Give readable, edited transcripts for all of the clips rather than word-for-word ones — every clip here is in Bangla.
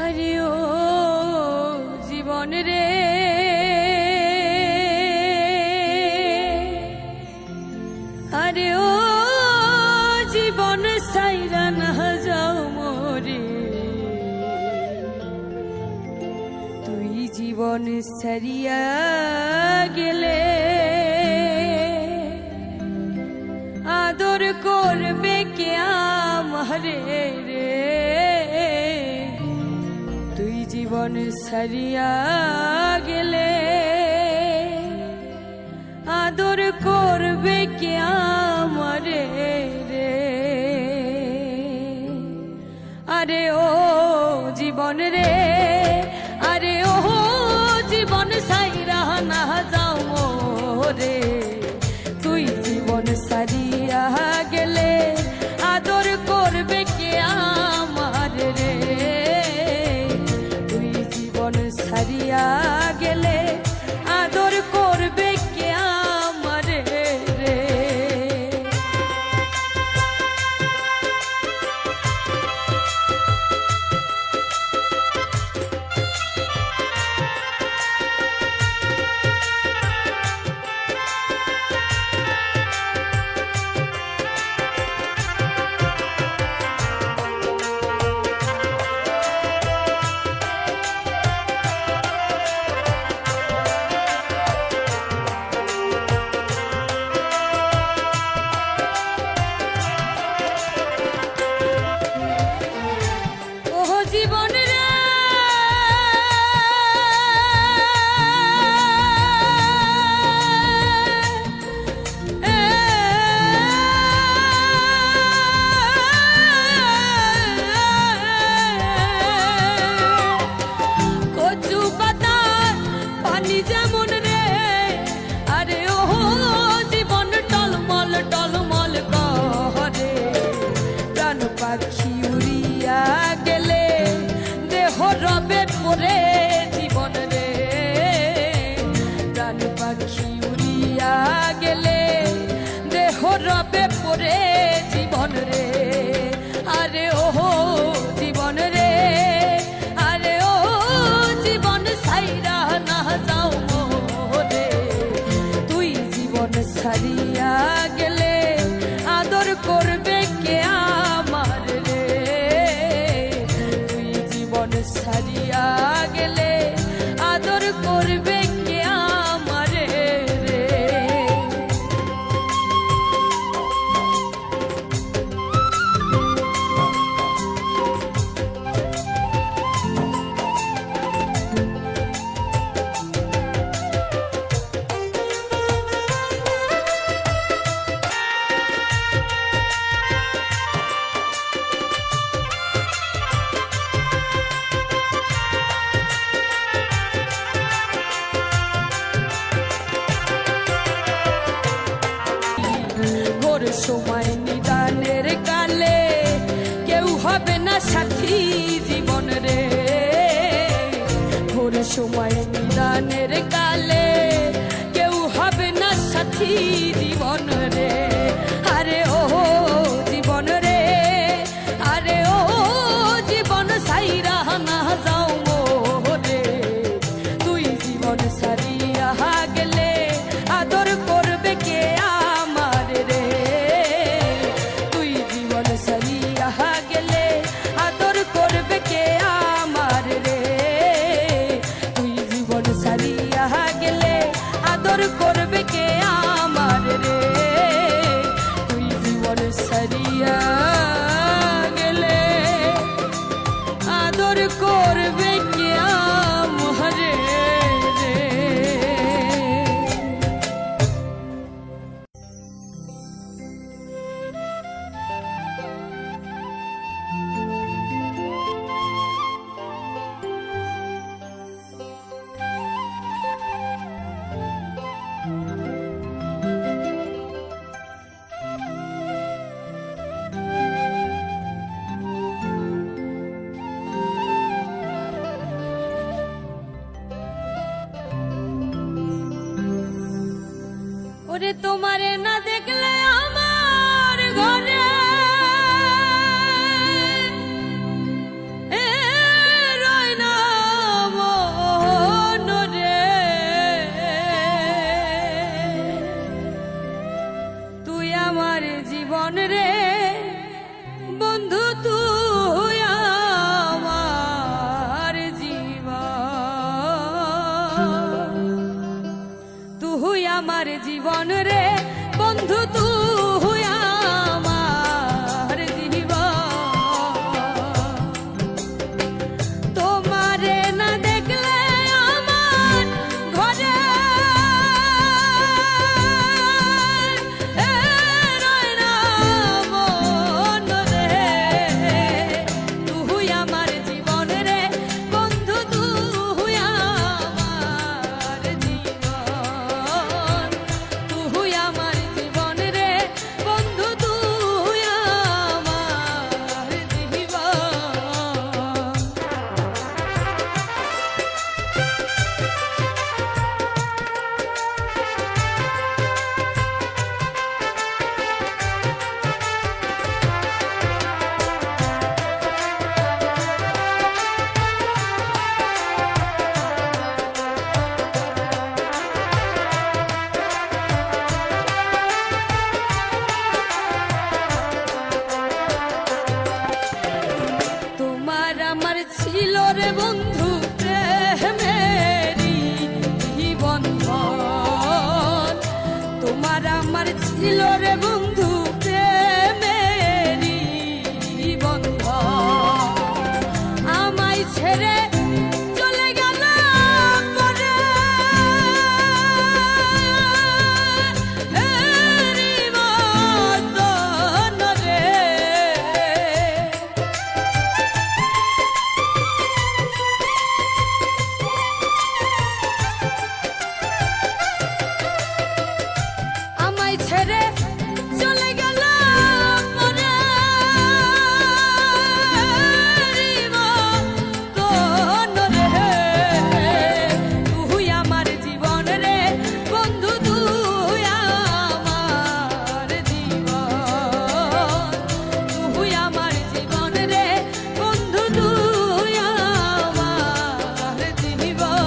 আরে ও জীবন রে, আরে ও জীবন সাইরা না যাও মোরে, তুই জীবন সারিয়া গেলে আদর করবে কে আমারে রে, তুই জীবন সারিয়া গেলে আদর করবে কে আমারে রে। আরে ও জীবন রে, আরে ও জীবন সাইরা না যাও মোরে, তুই জীবন সারিয়া গেলে আদর করবে কে আমার রে, তুই জীবন সারিয়া গেলে আদর করবে কে আমার রে। পাখি উড়িয়া গেলে দেহ রবে পরে জীবন রে, প্রাণ পাখি উড়িয়া গেলে দেহ রবে পরে জীবন রে। আরে ও জীবন রে, আরে ও জীবন সাইরা না যাও মোরে, তুই জীবন সারিয়া গেলে আদর করবে কে আমার রে, তুই জীবন সারিয়া গেলে আদর করবে কে আমার রে। সময় নিদানের কালে কেউ হবে না সাথী জীবন রে, ভোর সময় নিদানের কালে কেউ হবে না সাথী জীবন রে। আরে ও জীবন রে, আরে ও জীবন সাইরা না যাও মোরে, তুই জীবন সারিয়া গেলে আদর করবে কে আমার রে, তুই জীবন সারিয়া গেলে আদর করবে কে আমার রে, তুই জীবন সারিয়া গেলে আদর করবে কে আমার রে, তুই জীবন সারিয়া গেলে আদর করবে কে আমার রে। ওরে তোমারে না দেখলে আমার ঘরে আমার জীবন রে বন্ধু তুই আমার জীবন তোমারে না দেখলে আমার ঘরে রয় না মন রে তুই আমার জীবন রে বন্ধু তুই আমার জীবন তুই আমার জীবন রে বন্ধু তুই আমার জীবন তোমার আমার ছিল রে বন্ধু প্রেমেরই বন্ধন তোমার আমার ছিল রে বন্ধু প্রেমেরই বন্ধন আমায় ছেড়ে চলে গেল পরে মতন রে আমায় ছেড়ে চলে গেল পরে মতন রে তুই আমার জীবন রে বন্ধু তুই আমার জীবন তুই আমার জীবন রে বন্ধু তুই আমার জীবন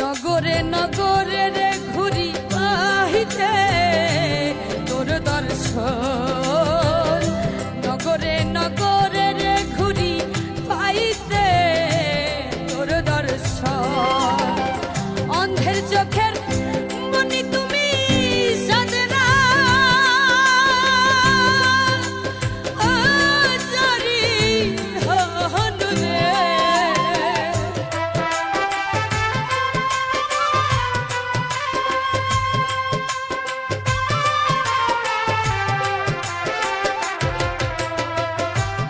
নগরে নগরে রে ঘুরি পাহিতে তোর দর্শন নগরে নগরে রে ঘুরি পাইতে তোর দর্শন অন্ধের চোখের মনি তুমি সাজনা জারি হন রে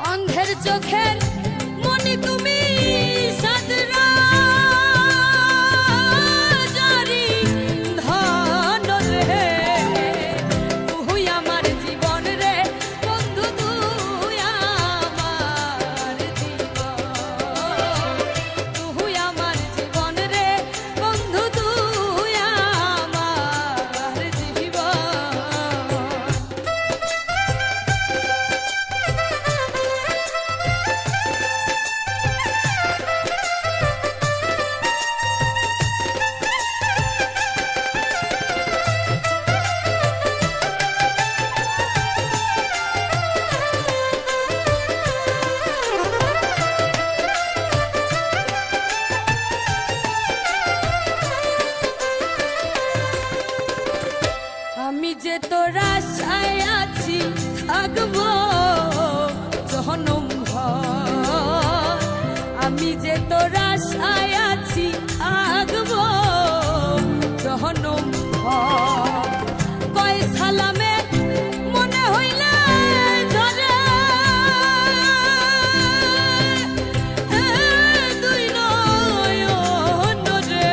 অন্ধের চোখের মনি তুমি সাদরা জারি ধন রে তুই আমার জীবন রে বন্ধু তুই আমার জীবন তুই আমার জীবন রে বন্ধু তুই আমার জীবন আমি যে তোর আশায় আছি থাকবো জনম ভর আমি যে তোর আশায় আছি থাকবো জনম ভর কয় সালামে মনে হইলে ঝরে দুই নয়ন রে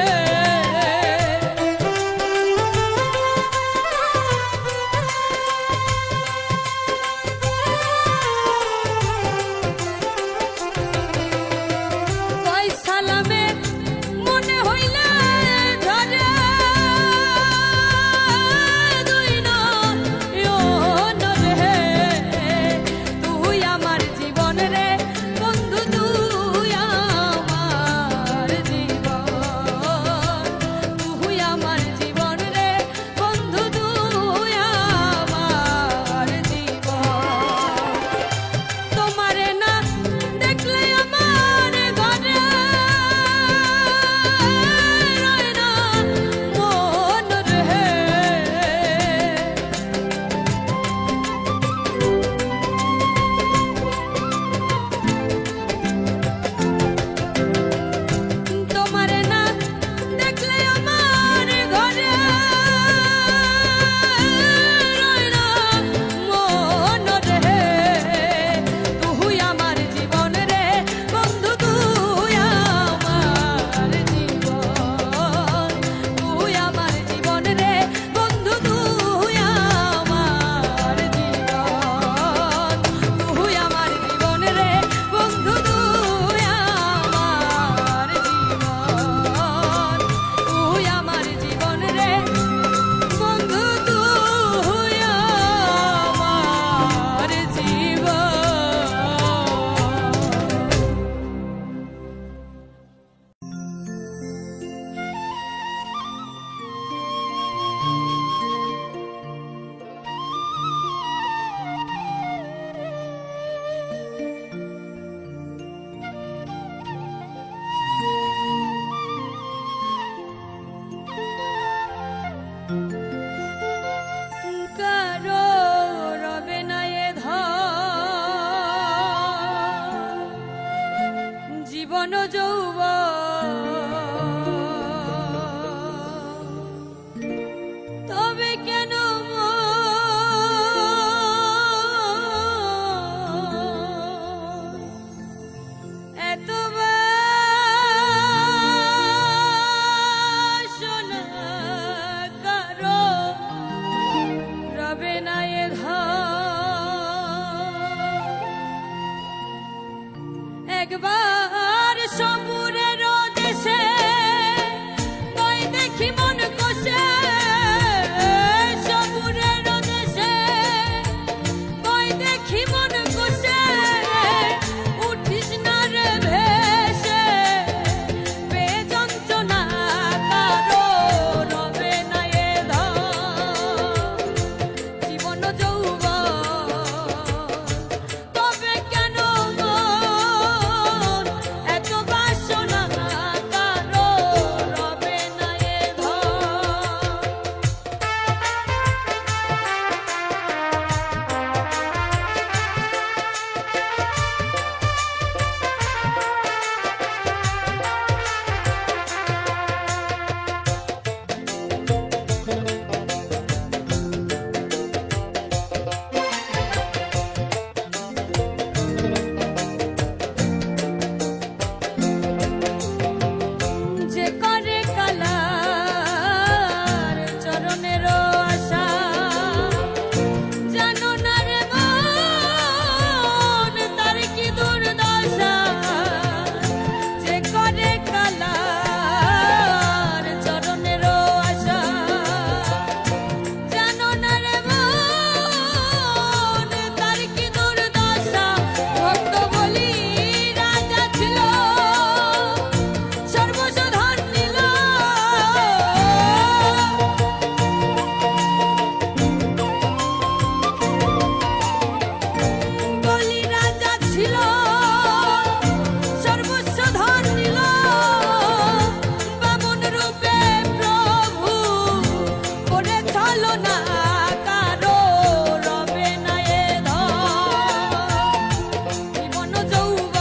জীবন যৌবন তবে কেন এত বাসনা কারো রবে না এ একবার সমুরের দেশে কই দেখি মন কষে সমুরের দেশে কই দেখি মন কষে উঠিস না রে ভেসে বেযন্ত্রণা কারো রবে না এ জীবন যৌবন তবে কেন এত বাসনা কারো রবে না এ যে করে কালার চরণের আশা জানো না রে মন তার কি দুর্দশা যে করে কালার চরণের আশা জানো না রে মন তার কি দুর্দশা ভক্ত বলি রাজা ছিল সর্বসাধারণ নীল বলি রাজা ছিল সর্বসাধারণ নীল বামন রূপে প্রভু করে ছলনা কারো রবে না এ জীবন যৌবন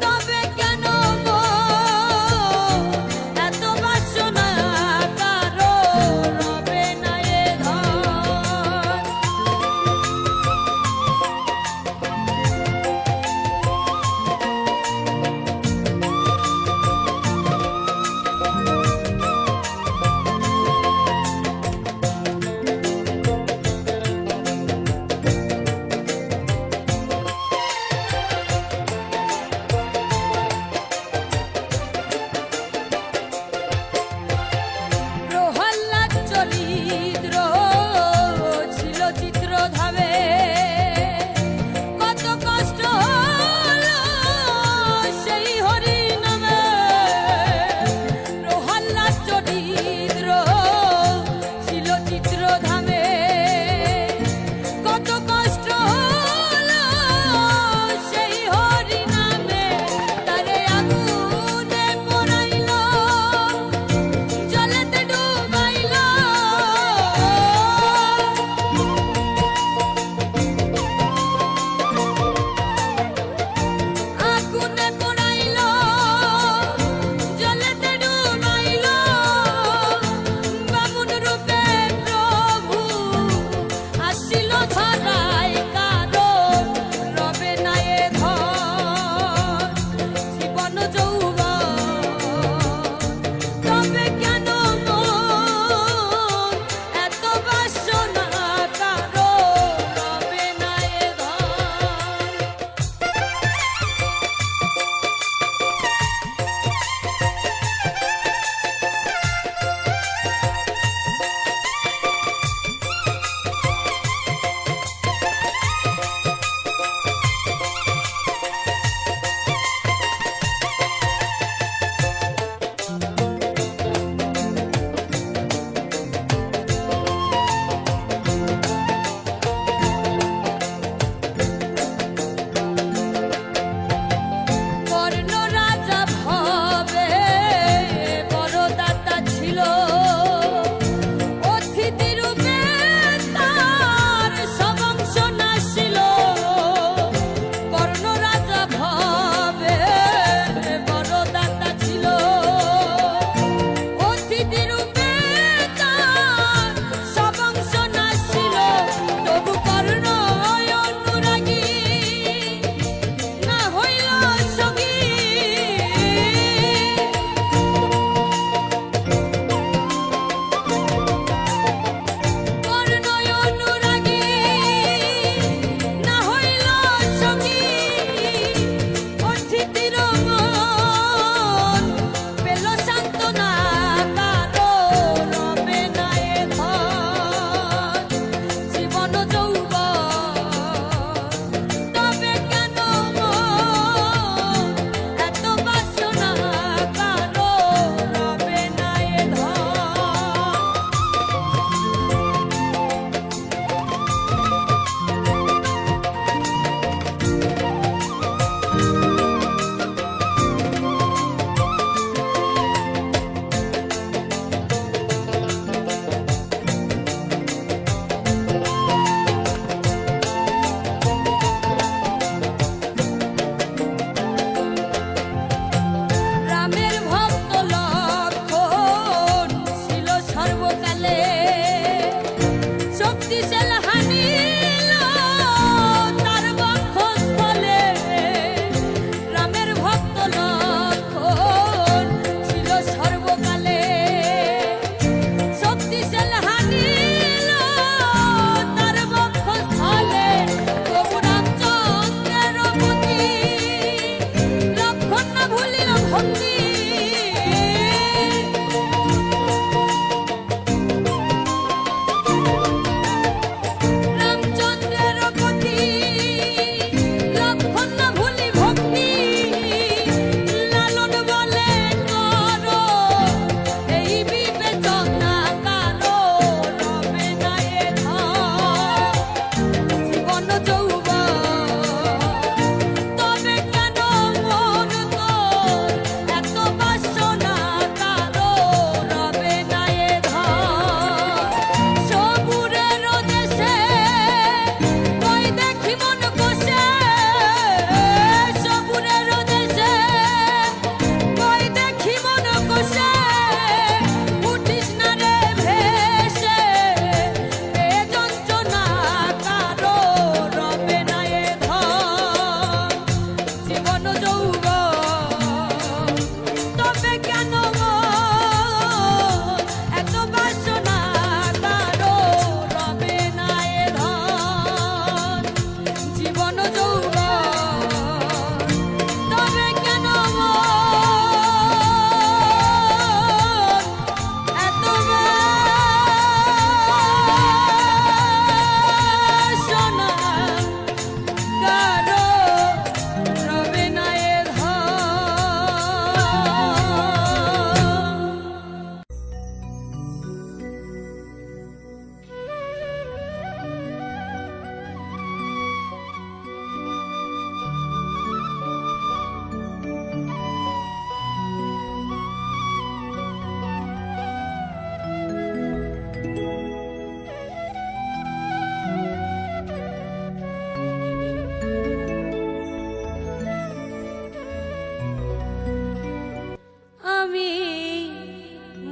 তবে কেন এত বাসনা কারো রবে না এ প্রহ্লাদ চরিত্র ছিল চিত্রধামে কত কষ্ট হলো সেই হরি নামে প্রহ্লাদ চরিত্র ছিল চিত্রধামে কত কষ্ট হলো সেই হরি নামে তারে আগুনে পোড়াইল জলেতে ডুবাইল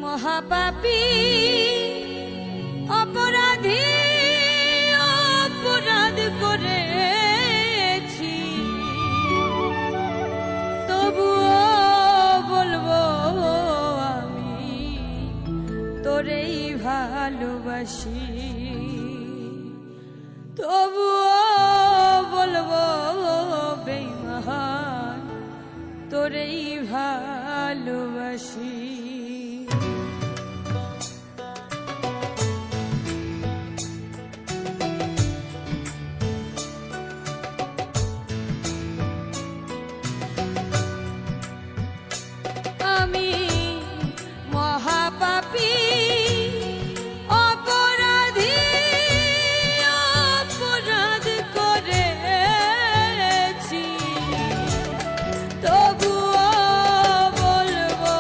মহাপাপী অপরাধী অপরাধ করেছি, তবুও বলবো আমি তোরেই ভালোবাসি, তবুও বলবো বেঈমান তোরেই ভালোবাসি। আমি মহাপাপী অপরাধী অপরাধ করেছি, তবুও বলবো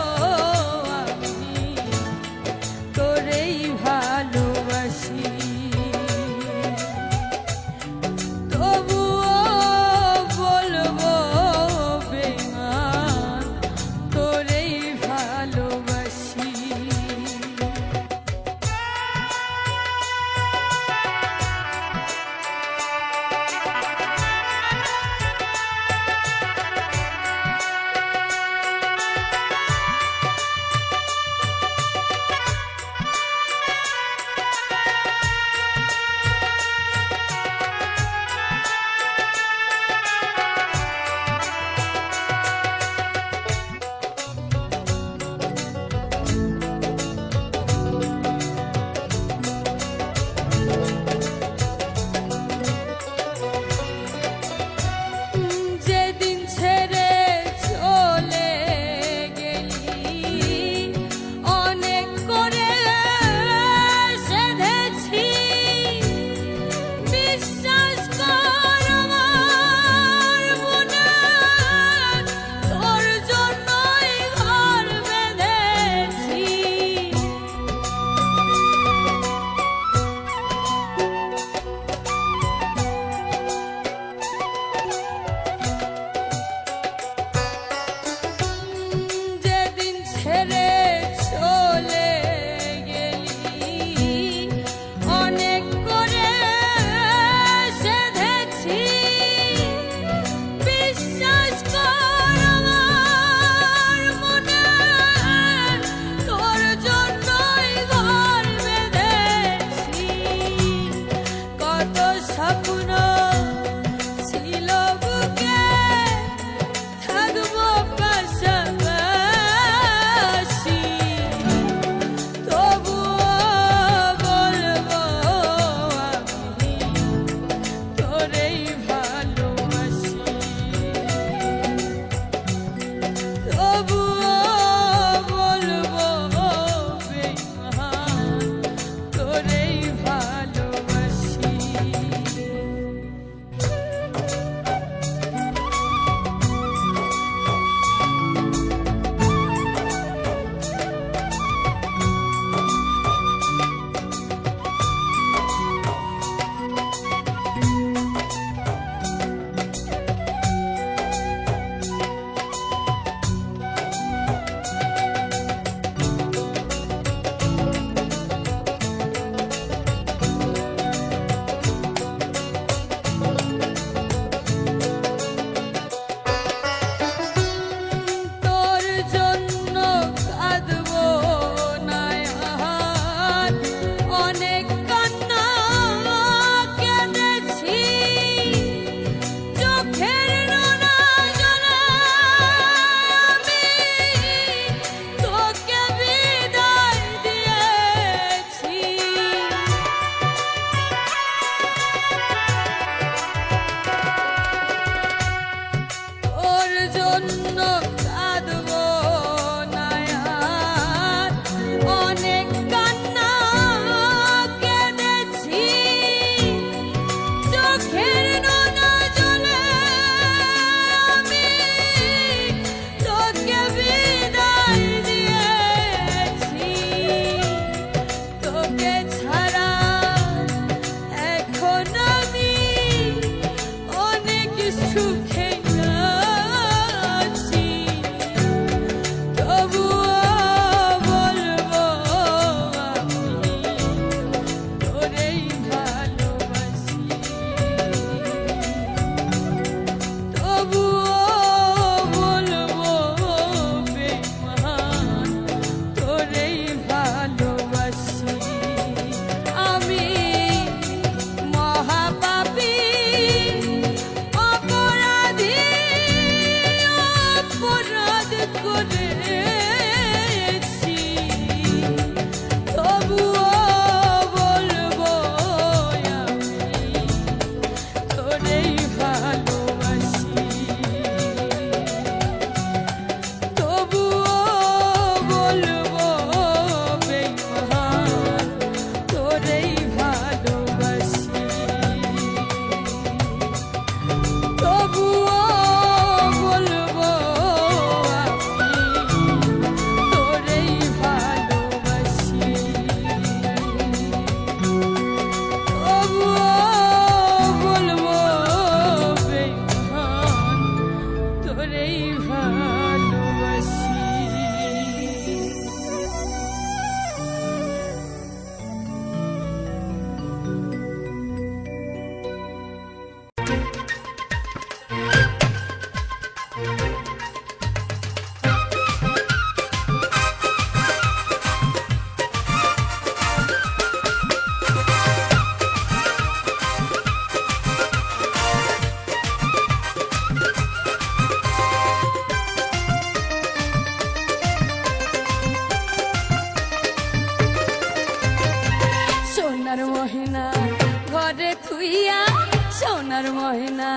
সোনার ময়না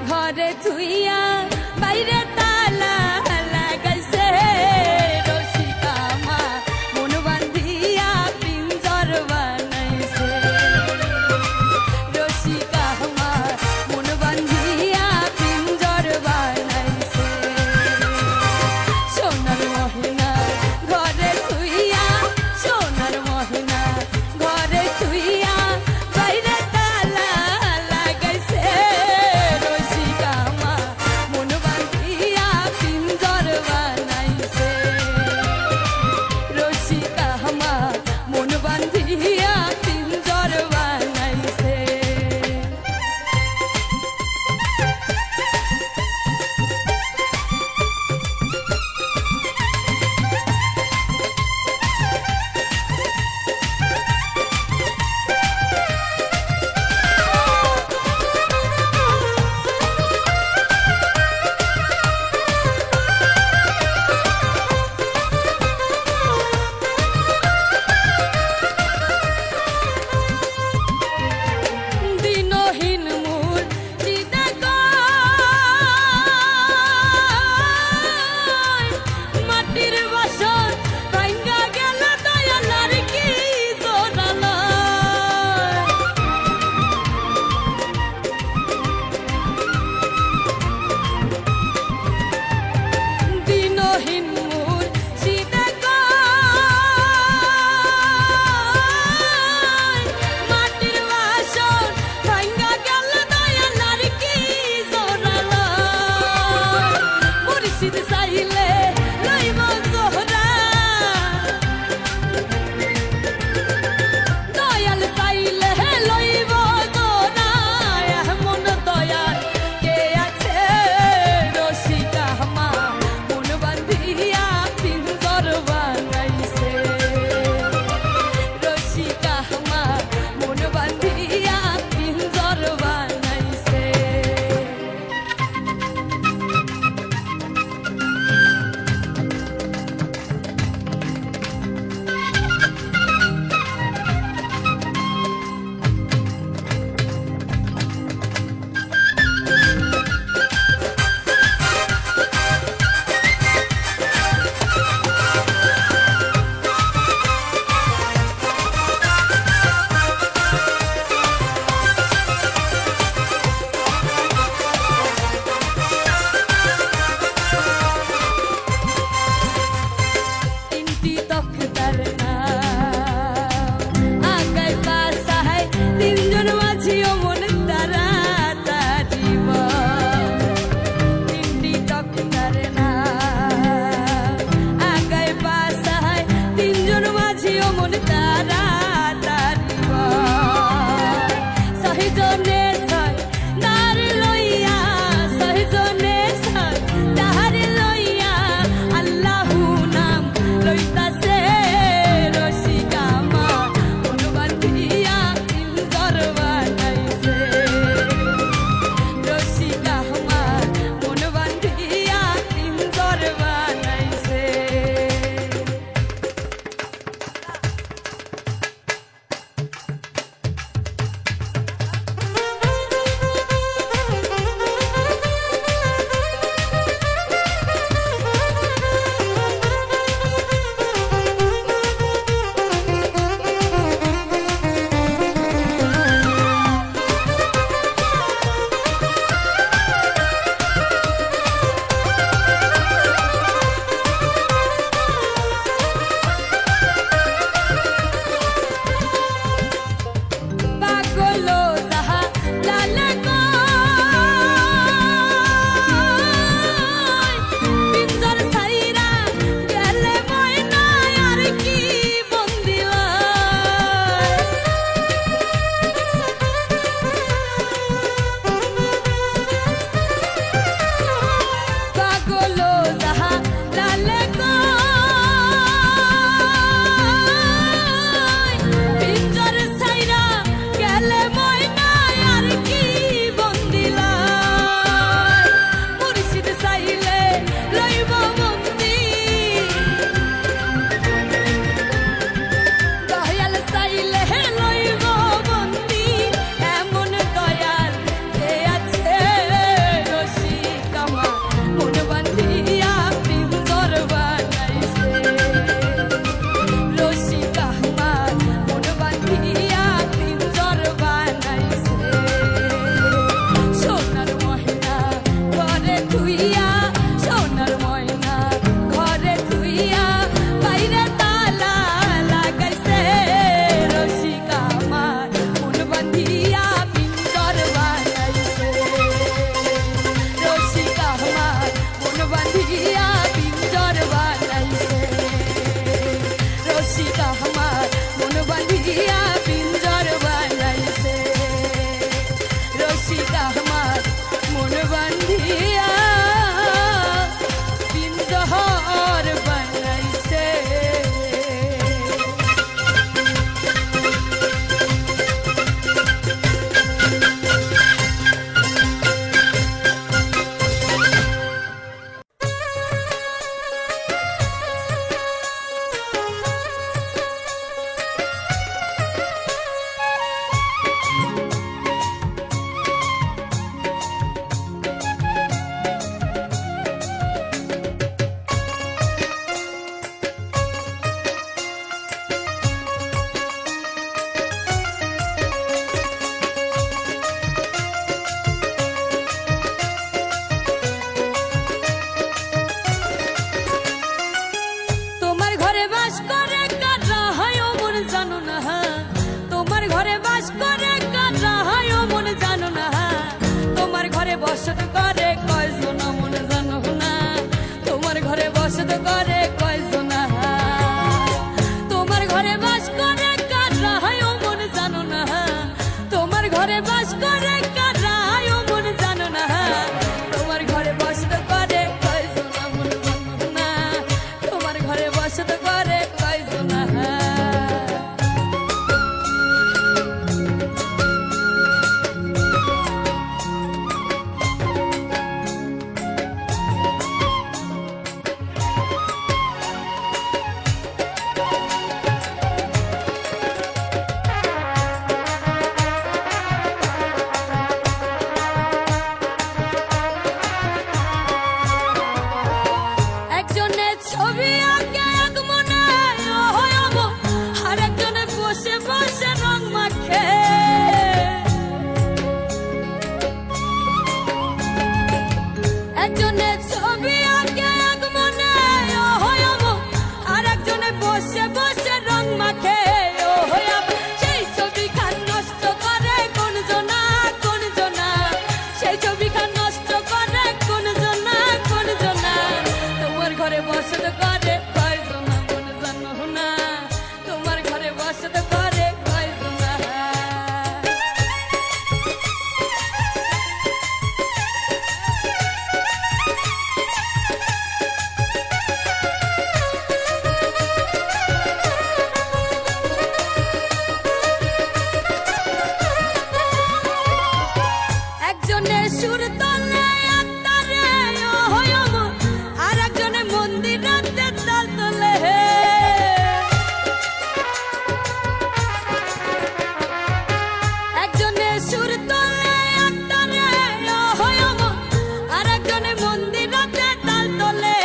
ঘরে থুইয়া বাইরে তালা লাগাইছে রসিকা মা মন বান্ধিয়া পিঞ্জর বানাইছে রসিকা করে কারায় ও মন জানো না, তোমার ঘরে বসত করে কয়জন মন জানো না, তোমার ঘরে বসত করে কয়জন। একজনের ছবি আঁকে এক মনে হব, আর একজনে বসে বসে রং মাখে। একজনের ছবি আঁকে এক মনে হব, আর একজনে বসে বসে রং মাখে। সেই ছবি খান নষ্ট করে কোন জনা, কোন জনা, সেই ছবি খান নষ্ট করে কোন জনা, কোন জনা। তোমার ঘরে বসত করে কয়জন মন জানো না, তোমার ঘরে বসত করে কয়জন। একজনের সুর তলে আত্মারে হয়ম, আর একজনে মন্দিরাতে তাল তোলে। একজনের সুর তলে আত্মারে হয়ম, আর একজনে মন্দিরাতে তাল তোলে।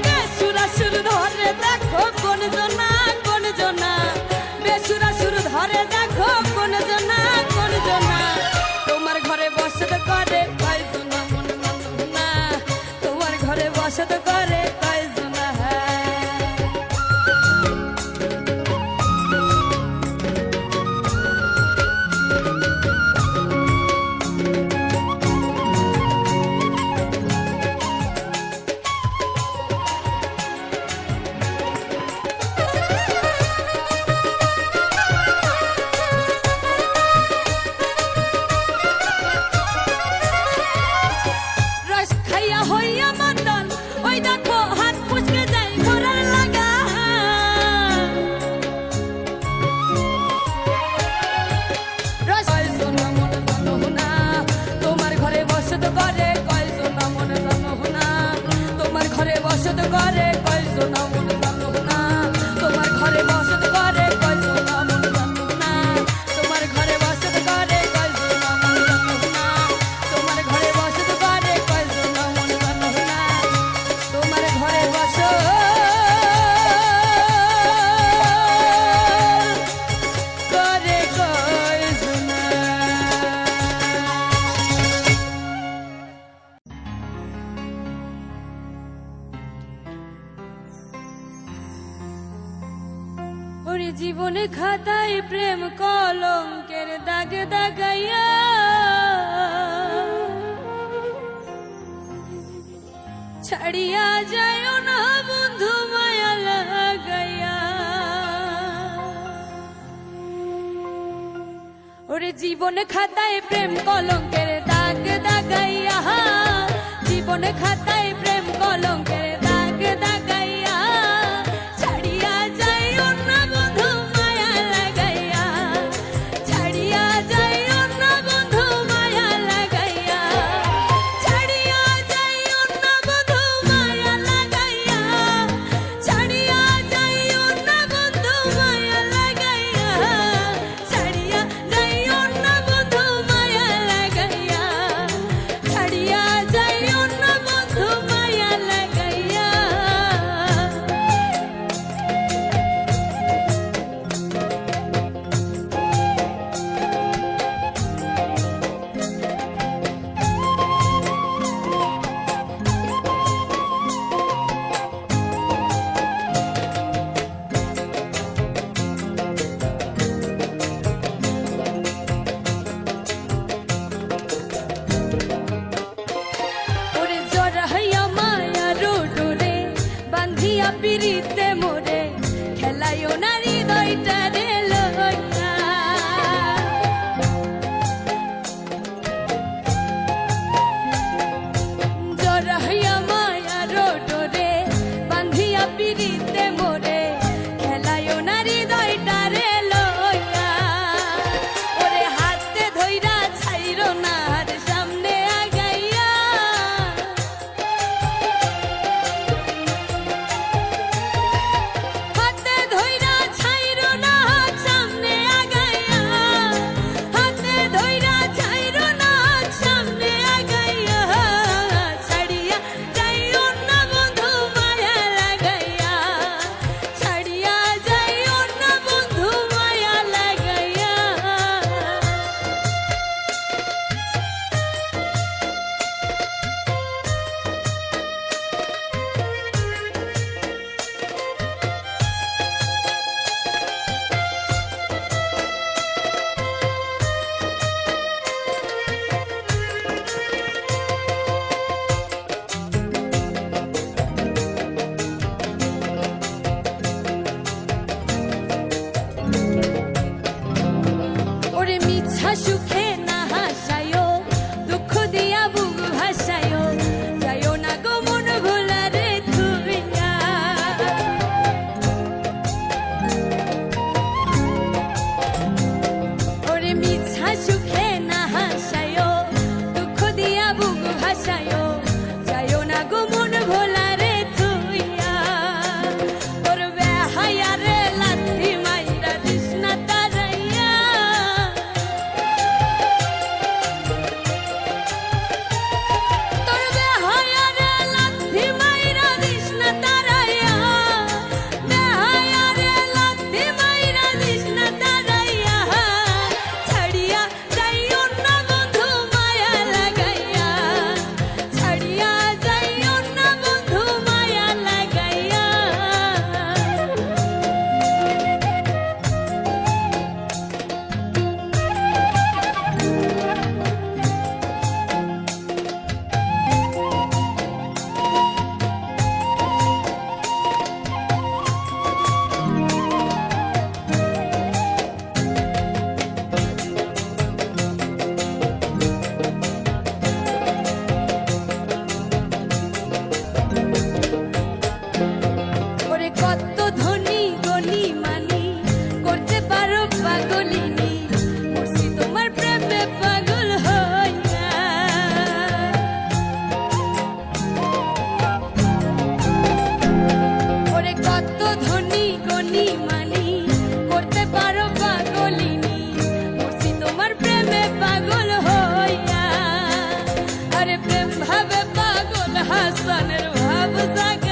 বেসুরা সুর ধরে দেখো কোন জনা, কোন জনা, বেসুরা সুর ধরে দেখো কোন জনা, কোন জনা। তোমার ঘরে বসত করে কয়জন মন জানো না, তোমার ঘরে বসত করে কয়জন। রস খাইয়া হইয়া মাতাল, ওই দেখো হাত ফুসকে যায় ঘোড়ার লাগা। রস কয়জন মন জানো না, তোমার ঘরে বসত করে কয়জন মন জানো না, তোমার ঘরে বসত করে কয়জন মন জানো না, তোমার ঘরে বসত করে কয়জন মন জানো না, তোমার ঘরে বসত করে কয়জন মন জানো না, তোমার ঘরে বসত করে কয়জন মন জানো না, তোমার ঘরে বসত করে কয়জন। ওরে জীবনে খাতায় প্রেম কলঙ্কের দাগ দাগাইয়া, ছাড়িয়া যায় না বন্ধু মায়া লাগাইয়া। ওরে জীবনে খাতায় প্রেম কলঙ্কের দাগ দাগাইয়া, জীবনে খাতায় প্রেম কলঙ্কের দাগ দাগাইয়া, ছাড়িয়া যায় না বন্ধু মায়া লাগাইয়া, ছাড়িয়া যায় না বন্ধু মায়া লাগাইয়া, ছাড়িয়া যায় না বন্ধু মায়া লাগাইয়া, ছাড়িয়া যায় না বন্ধু মায়া লাগাইয়া, ছাড়িয়া যায় না বন্ধু মায়া লাগাইয়া, ছাড়িয়া যায় না বন্ধু মায়া লাগাইয়া। আহসানের ভাব জাগে